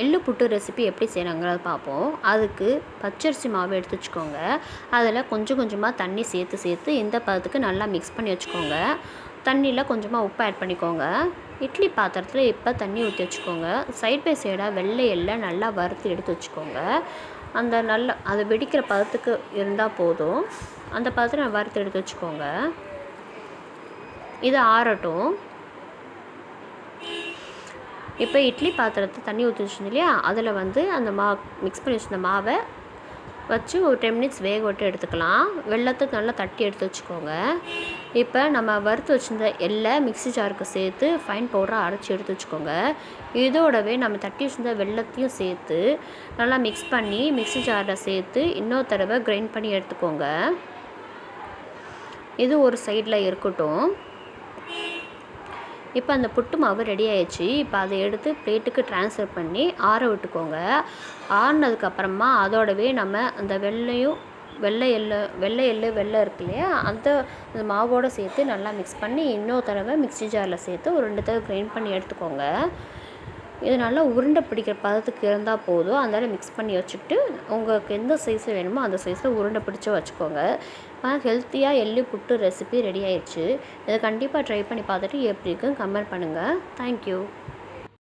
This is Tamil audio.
எள்ளு புட்டு ரெசிபி எப்படி செய்கிறாங்கிறத பார்ப்போம். அதுக்கு பச்சரிசி மாவு எடுத்து வச்சுக்கோங்க. அதில் கொஞ்சம் கொஞ்சமாக தண்ணி சேர்த்து இந்த பதத்துக்கு நல்லா மிக்ஸ் பண்ணி வச்சுக்கோங்க. தண்ணியில் கொஞ்சமாக உப்பு ஆட் பண்ணிக்கோங்க. இட்லி பாத்திரத்தில் இப்போ தண்ணி ஊற்றி வச்சுக்கோங்க. சைட் பை சைடாக வெள்ளை எள்ளை நல்லா வறுத்து எடுத்து வச்சுக்கோங்க. அந்த நல்லா அது வெடிக்கிற பதத்துக்கு இருந்தால் போதும். அந்த பதத்தை வறுத்து எடுத்து வச்சுக்கோங்க. இது ஆறட்டும். இப்போ இட்லி பாத்திரத்தை தண்ணி ஊற்றி வச்சுருந்தோம் இல்லையா, அதில் அந்த மிக்ஸ் பண்ணி வச்சுருந்த மாவை வச்சு ஒரு 10 மினிட்ஸ் வேக விட்டு எடுத்துக்கலாம். வெல்லத்தை நல்லா தட்டி எடுத்து வச்சுக்கோங்க. இப்போ நம்ம வறுத்து வச்சுருந்த எள்ளை மிக்ஸி ஜாருக்கு சேர்த்து ஃபைன் பவுடராக அரைச்சி எடுத்து வச்சுக்கோங்க. இதோடவே நம்ம தட்டி வச்சுருந்த வெல்லத்தையும் சேர்த்து நல்லா மிக்ஸ் பண்ணி மிக்ஸி ஜாரில் சேர்த்து இன்னொரு தடவை கிரைண்ட் பண்ணி எடுத்துக்கோங்க. இது ஒரு சைடில் இருக்கட்டும். இப்போ அந்த புட்டு மாவு ரெடி ஆயிடுச்சு. இப்போ அதை எடுத்து பிளேட்டுக்கு ட்ரான்ஸ்ஃபர் பண்ணி ஆற விட்டுக்கோங்க. ஆறினதுக்கப்புறமா அதோடவே நம்ம அந்த வெள்ளை எள்ளு இருக்கு இல்லையா, அந்த மாவோடு சேர்த்து நல்லா மிக்ஸ் பண்ணி இன்னொரு தடவை மிக்ஸி ஜாரில் சேர்த்து ஒரு 2 தடவை கிரைண்ட் பண்ணி எடுத்துக்கோங்க. இது நல்லா உருண்டை பிடிக்கிற பதத்துக்கு இருந்தால் போதும். அதனால் மிக்ஸ் பண்ணி வச்சுக்கிட்டு உங்களுக்கு எந்த சைஸில் வேணுமோ அந்த சைஸில் உருண்டை பிடிச்சி வச்சுக்கோங்க. ஹெல்த்தியாக எள்ளு புட்டு ரெசிபி ரெடி ஆயிடுச்சு. இதை கண்டிப்பாக ட்ரை பண்ணி பார்த்துட்டு எப்படி இருக்குன்னு கமெண்ட் பண்ணுங்கள். தேங்க்யூ.